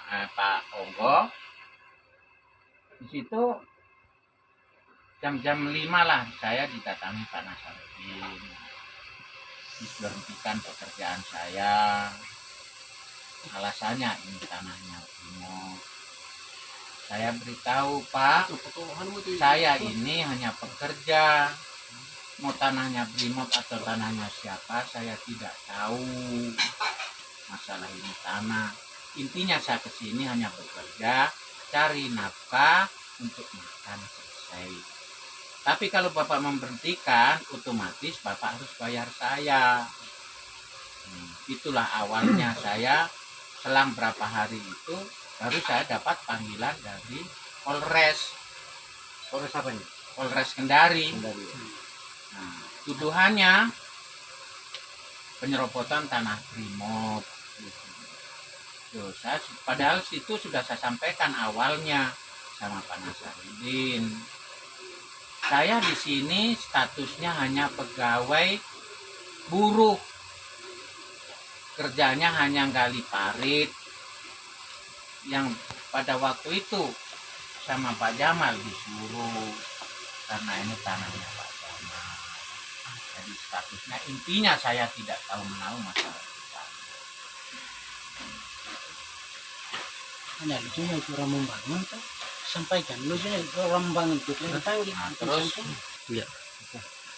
Pak Onggo. Di situ jam-jam 5 lah saya didatangi Pak Nasarudin, diberhentikan pekerjaan saya, alasannya ini tanahnya Brimob. Saya beritahu, Pak, saya ini hanya pekerja, mau tanahnya Brimob atau tanahnya siapa saya tidak tahu. Masalah ini tanah, intinya saya kesini hanya bekerja, cari nafkah untuk makan, selesai. Tapi kalau Bapak memberhentikan, otomatis Bapak harus bayar saya. Itulah awalnya saya selang berapa hari itu baru saya dapat panggilan dari Polres. Polres apa ini? Polres Kendari. Nah, tuduhannya penyerobotan tanah Brimob. Tuh, padahal itu sudah saya sampaikan awalnya sama Pak Nasarudin. Saya di sini statusnya hanya pegawai buruh, kerjanya hanya gali parit. Yang pada waktu itu sama Pak Jamal disuruh, karena ini tanahnya Pak Jamal. Jadi statusnya, intinya saya tidak tahu menahu masalah itu. Hanya lucunya itu orang membangun tuh, sampaikan lucunya itu orang membangun itu dipanggil. Nah, terus ya.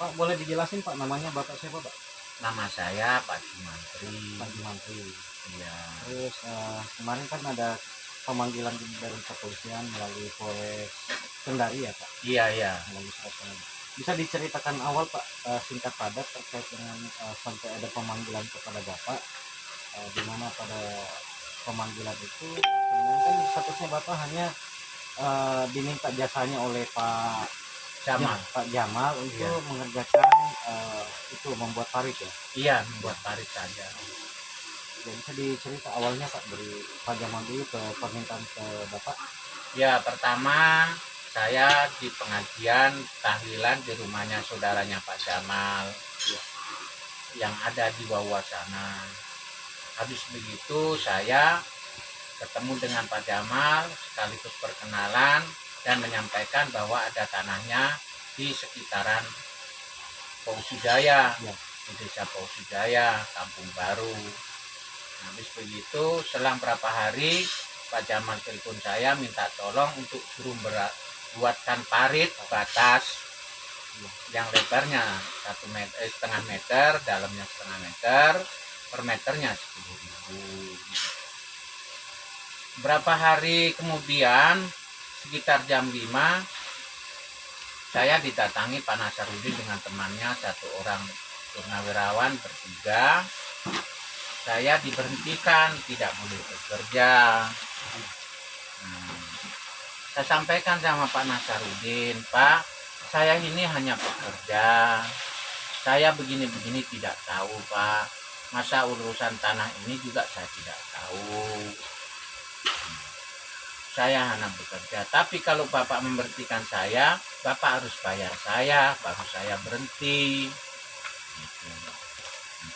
Pak, boleh dijelasin Pak namanya Bapak siapa Pak? Nama saya Pak Jumantri. Pak Jumantri. Iya. Terus kemarin kan ada pemanggilan dari kepolisian melalui Polres Kendari ya Pak? Iya, iya. Melalui surat. Bisa diceritakan awal Pak, singkat padat terkait dengan sampai ada pemanggilan kepada Bapak, di mana pada pemanggilan itu sebenarnya kan statusnya Bapak hanya diminta jasanya oleh Pak Jamal untuk mengerjakan itu membuat parit ya? Iya, membuat parit saja. Ya, bisa dicerita awalnya Pak dari Pak Jamal dulu ke permintaan ke Bapak? Ya, pertama saya di pengajian tahlilan di rumahnya saudaranya Pak Jamal yang ada di bawah sana. Habis begitu saya ketemu dengan Pak Jamal sekaligus perkenalan dan menyampaikan bahwa ada tanahnya di sekitaran Pausudaya, di desa Pausudaya, Kampung Baru. Habis begitu selang berapa hari Pak Jamal telepon saya minta tolong untuk suruh buatkan parit batas yang lebarnya 1,5 meter, dalamnya 0,5 meter, per meternya 10.000. Berapa hari kemudian sekitar jam 5 saya didatangi Pak Nasarudin dengan temannya, 1 orang purnawirawan bertiga. Saya diberhentikan, tidak boleh bekerja. Saya sampaikan sama Pak Nasarudin, Pak, saya ini hanya pekerja, saya begini-begini tidak tahu Pak, masa urusan tanah ini juga saya tidak tahu. Saya hanya bekerja, tapi kalau Bapak memberhentikan saya, Bapak harus bayar saya, baru saya berhenti.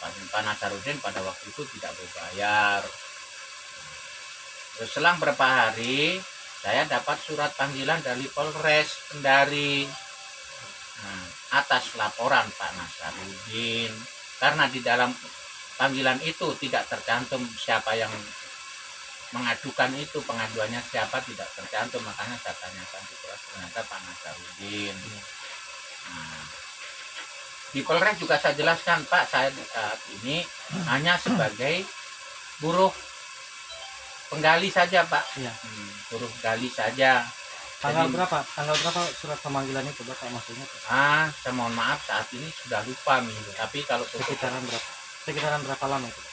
Pak Nasarudin pada waktu itu tidak berbayar. Terus selang beberapa hari, saya dapat surat panggilan dari Polres Kendari atas laporan Pak Nasarudin. Karena di dalam panggilan itu tidak tercantum siapa yang mengadukan itu, pengaduannya siapa tidak tercantum, makanya saya tanyakan di Polres, ternyata Pak Nasarudin. Di Polres juga saya jelaskan, Pak, saya saat ini hanya sebagai buruh penggali saja, Pak. Iya. Buruh gali saja. Tanggal berapa surat pemanggilan itu Bapak maksudnya? Saya mohon maaf saat ini sudah lupa minggu. Tapi kalau sekitaran berapa lama itu?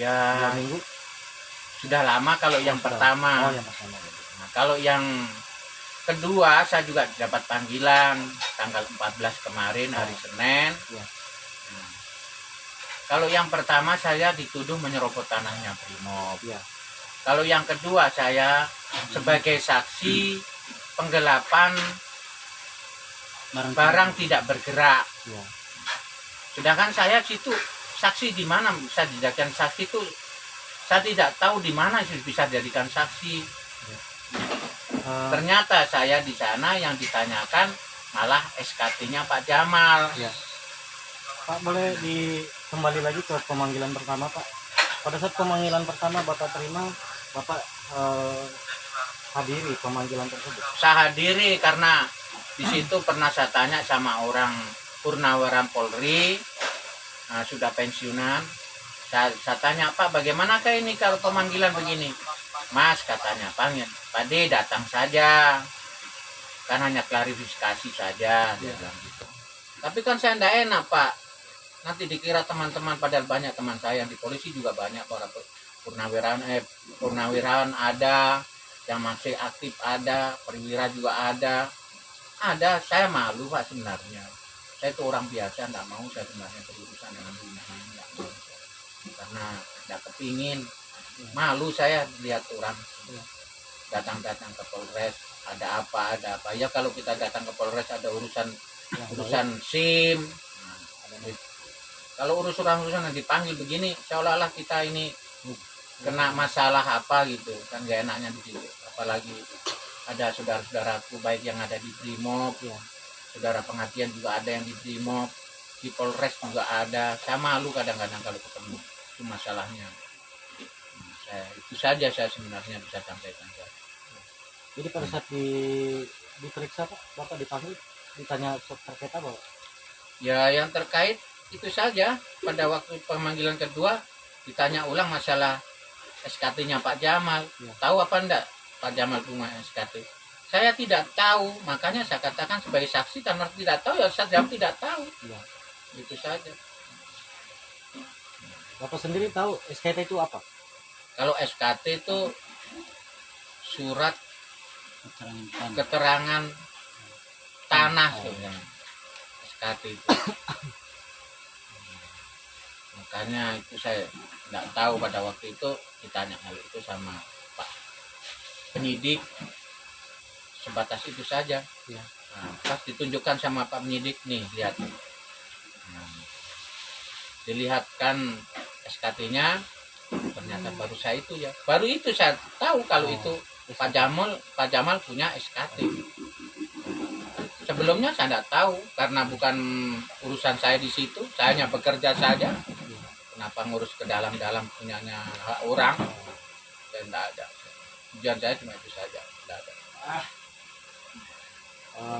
Ya, 2 minggu. Sudah lama kalau yang pertama. Oh, yang pertama. Nah, kalau yang kedua saya juga dapat panggilan tanggal 14 kemarin hari Senin. Ya. Kalau yang pertama saya dituduh menyerobot tanahnya Brimob. Ya. Kalau yang kedua saya sebagai saksi penggelapan barang tidak bergerak. Ya. Sedangkan saya situ saksi di mana bisa dijadikan saksi itu Saya tidak tahu di mana bisa jadikan saksi. Ternyata saya di sana yang ditanyakan malah SKT-nya Pak Jamal. Ya. Pak, boleh kembali lagi ke pemanggilan pertama, Pak. Pada saat pemanggilan pertama Bapak terima, Bapak hadiri pemanggilan tersebut. Saya hadiri karena di situ pernah saya tanya sama orang Purnawaran Polri, sudah pensiunan. Saya tanya, Pak, bagaimanakah ini kalau pemanggilan begini? Mas, katanya, Pak D datang saja, kan hanya klarifikasi saja, dia bilang gitu. Tapi kan saya tidak enak, Pak, nanti dikira teman-teman, padahal banyak teman saya yang di polisi juga banyak, para purnawirawan ada, yang masih aktif ada, perwira juga ada. Saya malu, Pak, sebenarnya. Saya itu orang biasa, tidak mau saya sebenarnya berurusan dengan dunia ini, karena tidak kepingin. Malu saya lihat orang datang-datang ke Polres, ada apa ya. Kalau kita datang ke Polres ada urusan SIM, kalau urusan yang dipanggil begini seolah-olah kita ini kena masalah apa gitu kan, gak enaknya di situ. Apalagi ada saudara-saudaraku baik yang ada di Brimob, saudara pengajian juga ada yang di Brimob, di Polres juga ada. Saya malu kadang-kadang kalau ketemu, itu masalahnya. Itu saja saya sebenarnya bisa sampaikan. Jadi pada saat diperiksa, Pak, Bapak dipanggil, ditanya terkait apa, Pak? Ya, yang terkait itu saja. Pada waktu pemanggilan kedua ditanya ulang masalah SKT-nya Pak Jamal. Tahu apa enggak Pak Jamal punya SKT? Saya tidak tahu, makanya saya katakan sebagai saksi karena tidak tahu, ya saya jawab tidak tahu. Itu saja. Bapak sendiri tahu SKT itu apa? Kalau SKT itu surat keterangan tanah sebenarnya. SKT itu. Makanya itu saya tidak tahu, pada waktu itu ditanya hal itu sama Pak penyidik, sebatas itu saja. Pas ditunjukkan sama Pak penyidik, nih lihat, dilihatkan SKT-nya, ternyata baru saya tahu kalau itu Pak Jamal punya SKT. Sebelumnya saya tidak tahu karena bukan urusan saya di situ, saya hanya bekerja saja. Kenapa ngurus ke dalam-dalam punyanya orang? Dan tidak ada. Tujuan saya cuma itu saja, tidak ada.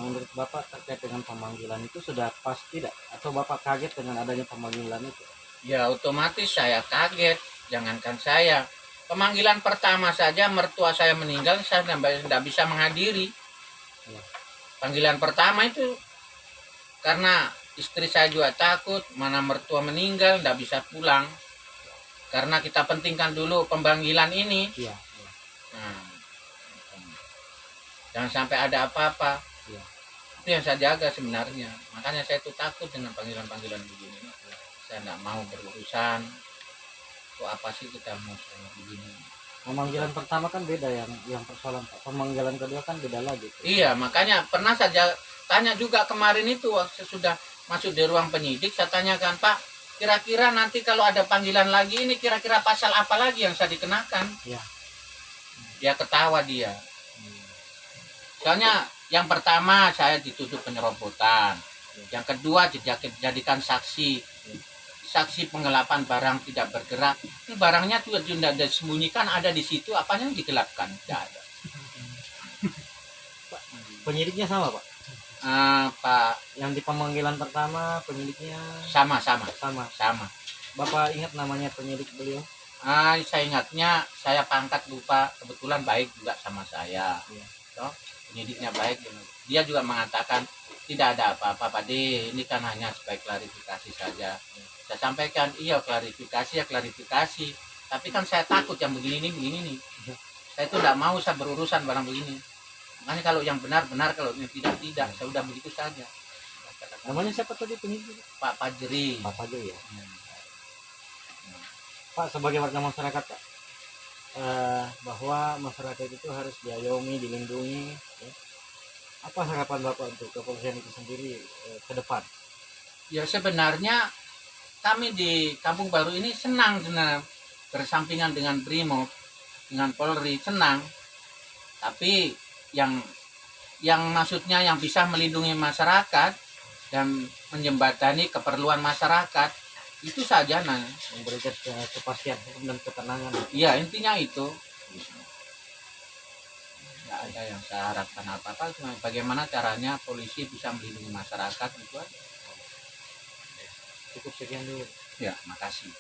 Menurut Bapak terkait dengan pemanggilan itu sudah pas tidak? Atau Bapak kaget dengan adanya pemanggilan itu? Ya otomatis saya kaget. Jangankan saya, pemanggilan pertama saja mertua saya meninggal, saya tidak bisa menghadiri. Panggilan pertama itu karena istri saya juga takut, mana mertua meninggal, tidak bisa pulang. Karena kita pentingkan dulu pemanggilan ini. Jangan sampai ada apa-apa. Itu yang saya jaga sebenarnya. Makanya saya itu takut dengan panggilan-panggilan begini. Saya tidak mau berurusan. Apa sih kita mau begini? Pemanggilan pertama kan beda yang persoalan, Pak. Pemanggilan kedua kan beda lagi. Iya, makanya pernah saja tanya juga kemarin itu waktu sudah masuk di ruang penyidik, saya tanyakan, Pak, kira-kira nanti kalau ada panggilan lagi ini kira-kira pasal apa lagi yang saya dikenakan? Dia ketawa dia. Soalnya yang pertama saya dituduh penyerobotan, yang kedua dijadikan saksi penggelapan barang tidak bergerak. Itu barangnya juga tidak disembunyikan, ada di situ, apanya yang digelapkan? Tidak ada. Penyidiknya sama, Pak? Pak, yang di pemanggilan pertama penyidiknya sama. Bapak ingat namanya penyidik beliau? Saya ingatnya, saya pangkat lupa, kebetulan baik juga sama saya. Penyidiknya baik, dia juga mengatakan tidak ada apa-apa Pak D, ini kan hanya sebagai klarifikasi saja. Saya sampaikan, iya klarifikasi, tapi kan saya takut yang begini nih. Saya itu tidak mau saya berurusan barang begini. Makanya kalau yang benar, kalau yang tidak, saya udah begitu saja. Namanya siapa tadi penyidik? Pak Fajri. Pak Fajri ya. Pak, sebagai warga masyarakat, Pak, bahwa masyarakat itu harus diayomi, dilindungi. Apa harapan Bapak untuk kepolisian itu sendiri ke depan? Ya sebenarnya kami di Kampung Baru ini senang bersampingan dengan BRIMOB, dengan Polri, senang. Tapi yang maksudnya yang bisa melindungi masyarakat dan menjembatani keperluan masyarakat, itu saja memberikan kepastian hukum dan ketenangan. Iya, intinya itu. Nggak ada yang saya harapkan apa-apa, cuma bagaimana caranya polisi bisa melindungi masyarakat, itu aja. Cukup sekian dulu. Ya, makasih.